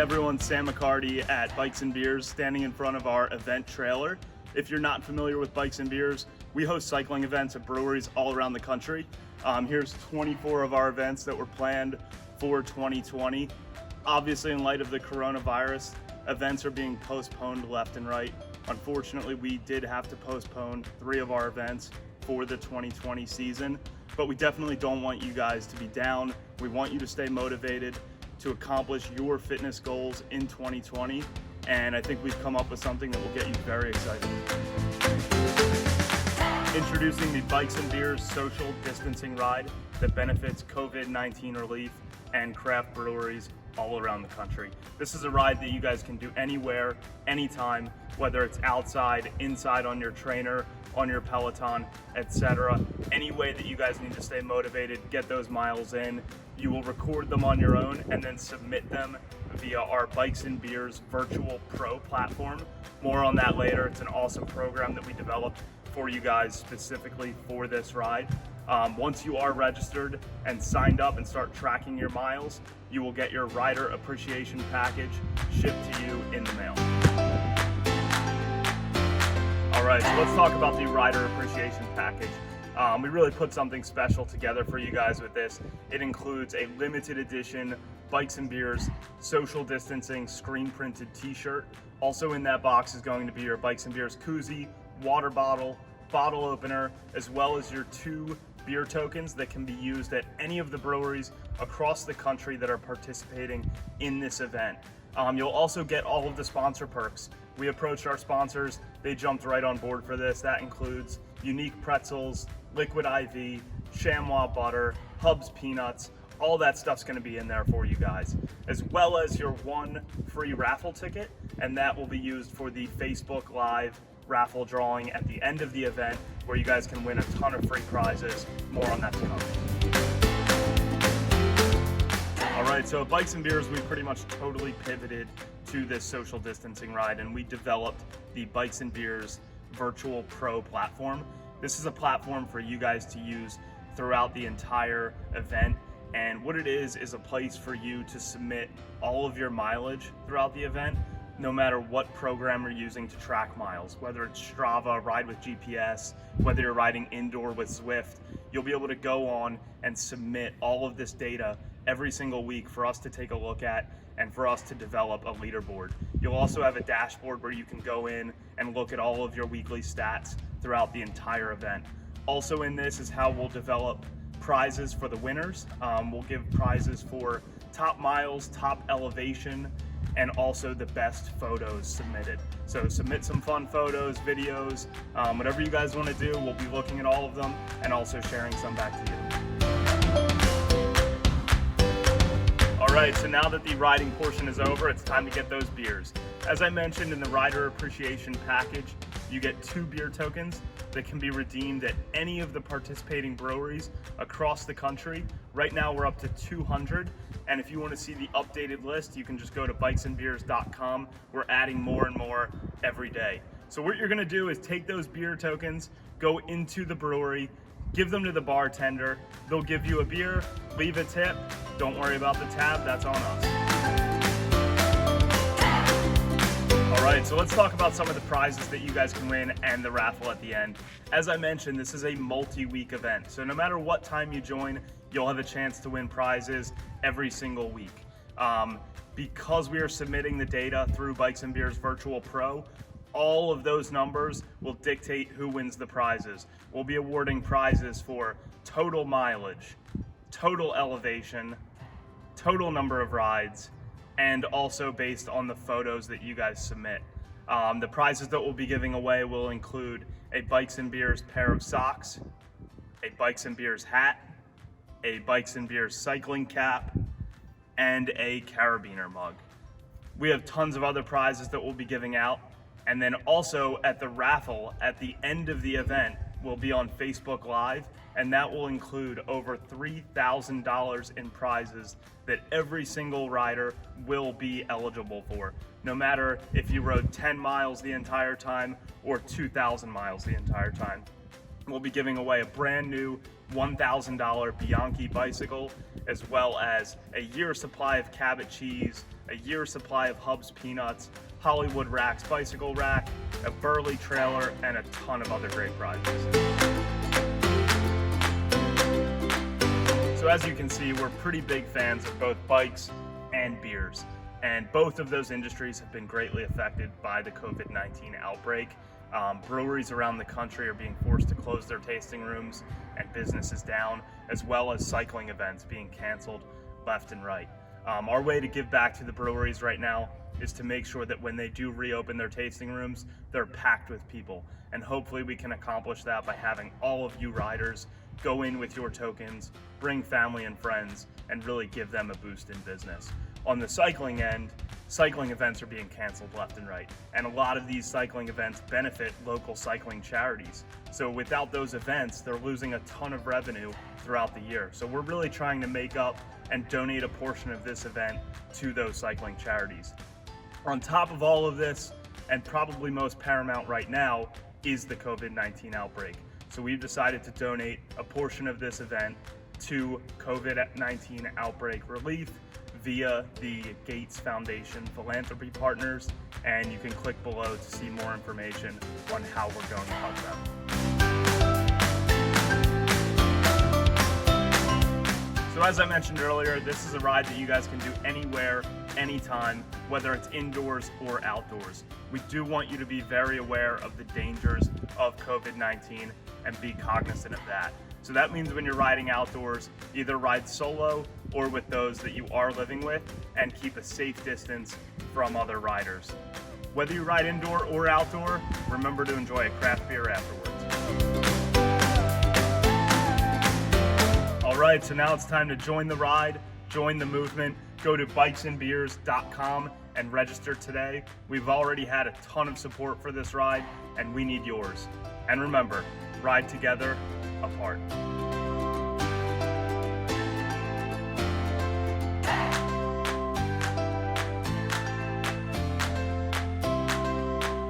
everyone, Sam McCarty at Bikes and Beers, standing in front of our event trailer. If you're not familiar with Bikes and Beers, we host cycling events at breweries all around the country. Here's 24 of our events that were planned for 2020. Obviously, in light of the coronavirus, events are being postponed left and right. Unfortunately, we did have to postpone 3 of our events for the 2020 season, but we definitely don't want you guys to be down. We want you to stay motivated to accomplish your fitness goals in 2020, and I think we've come up with something that will get you very excited. Introducing the Bikes and Beers social distancing ride that benefits COVID-19 Relief and craft breweries all around the country. This is a ride that you guys can do anywhere, anytime, whether it's outside, inside on your trainer, on your Peloton, etc. Any way that you guys need to stay motivated, get those miles in. You will record them on your own and then submit them via our Bikes and Beers Virtual Pro platform. More on that later. It's an awesome program that we developed for you guys specifically for this ride. Once you are registered and signed up and start tracking your miles, you will get your rider appreciation package shipped to you in the mail. All right, so let's talk about the rider appreciation package. We really put something special together for you guys with this. It includes a limited edition Bikes and Beers social distancing screen printed t-shirt. Also in that box is going to be your Bikes and Beers koozie, water bottle, bottle opener, as well as your 2 beer tokens that can be used at any of the breweries across the country that are participating in this event. You'll also get all of the sponsor perks. We approached our sponsors, they jumped right on board for this. That includes Unique Pretzels, Liquid IV, Chamois Butter, Hubs Peanuts. All that stuff's gonna be in there for you guys, as well as your 1 free raffle ticket, and that will be used for the Facebook Live raffle drawing at the end of the event, where you guys can win a ton of free prizes. More on that to come. All right, so at Bikes and Beers, we pretty much totally pivoted to this social distancing ride, and we developed the Bikes and Beers Virtual Pro platform. This is a platform for you guys to use throughout the entire event, and what it is a place for you to submit all of your mileage throughout the event, no matter what program you're using to track miles, whether it's Strava, Ride with GPS, whether you're riding indoor with Zwift. You'll be able to go on and submit all of this data every single week for us to take a look at and for us to develop a leaderboard. You'll also have a dashboard where you can go in and look at all of your weekly stats throughout the entire event. Also in this is how we'll develop prizes for the winners. We'll give prizes for top miles, top elevation, and also the best photos submitted. So submit some fun photos, videos, whatever you guys want to do. We'll be looking at all of them and also sharing some back to you. All right, so now that the riding portion is over, it's time to get those beers. As I mentioned in the rider appreciation package, you get 2 beer tokens that can be redeemed at any of the participating breweries across the country. Right now we're up to 200, and if you want to see the updated list, you can just go to bikesandbeers.com. We're adding more and more every day. So what you're gonna do is take those beer tokens, go into the brewery, give them to the bartender. They'll give you a beer, leave a tip. Don't worry about the tab, that's on us. All right, so let's talk about some of the prizes that you guys can win and the raffle at the end. As I mentioned, this is a multi-week event, so no matter what time you join, you'll have a chance to win prizes every single week. Because we are submitting the data through Bikes and Beers Virtual Pro, all of those numbers will dictate who wins the prizes. We'll be awarding prizes for total mileage, total elevation, total number of rides, and also based on the photos that you guys submit. The prizes that we'll be giving away will include a Bikes and Beers pair of socks, a Bikes and Beers hat, a Bikes and Beers cycling cap, and a carabiner mug. We have tons of other prizes that we'll be giving out. And then also at the raffle at the end of the event, we'll be on Facebook Live, and that will include over $3,000 in prizes that every single rider will be eligible for, no matter if you rode 10 miles the entire time or 2,000 miles the entire time. We'll be giving away a brand new $1,000 Bianchi bicycle, as well as a year supply of Cabot cheese, a year supply of Hubs peanuts, Hollywood Racks bicycle rack, a Burley trailer, and a ton of other great prizes. So as you can see, we're pretty big fans of both bikes and beers, and both of those industries have been greatly affected by the COVID-19 outbreak. Breweries around the country are being forced to close their tasting rooms and businesses down, as well as cycling events being canceled left and right. Our way to give back to the breweries right now is to make sure that when they do reopen their tasting rooms, they're packed with people. And hopefully we can accomplish that by having all of you riders go in with your tokens, bring family and friends, and really give them a boost in business. On the cycling end, cycling events are being canceled left and right, and a lot of these cycling events benefit local cycling charities. So without those events, they're losing a ton of revenue throughout the year. So we're really trying to make up and donate a portion of this event to those cycling charities. On top of all of this, and probably most paramount right now, is the COVID-19 outbreak. So we've decided to donate a portion of this event to COVID-19 Outbreak Relief via the Gates Foundation philanthropy partners, and you can click below to see more information on how we're going to help them. So as I mentioned earlier, this is a ride that you guys can do anywhere, anytime, whether it's indoors or outdoors. We do want you to be very aware of the dangers of COVID-19 and be cognizant of that. So that means when you're riding outdoors, either ride solo or with those that you are living with, and keep a safe distance from other riders. Whether you ride indoor or outdoor, remember to enjoy a craft beer afterwards. All right, so now it's time to join the ride, join the movement. Go to bikesandbeers.com and register today. We've already had a ton of support for this ride, and we need yours. And remember, ride together, apart.